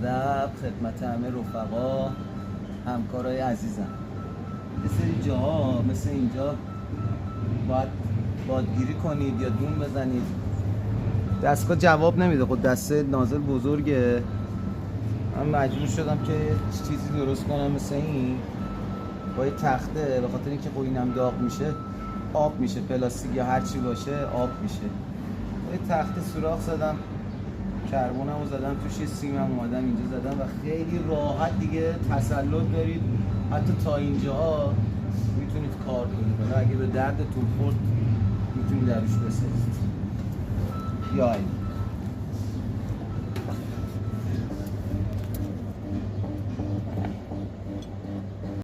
ادب خدمت همه رفقا همکارای عزیزم. یه سری جاها مثل اینجا باید بادگیری کنید یا دون بزنید. دستگاه جواب نمیده، خود دسته نازل بزرگه. من مجبور شدم که چیزی درست کنم مثل این با یه تخته، به خاطر اینکه خب اینم داغ میشه آب میشه، پلاستیک یا هر چی باشه آب میشه. با یه تخته سوراخ زدم، کربونمو زدم توش، یه سیمم اومدم اینجا زدم و خیلی راحت دیگه تسلط دارید. حتی تا اینجاها میتونید کار کنید. اگه به دردتون خورد میتونید درش بسازید. یا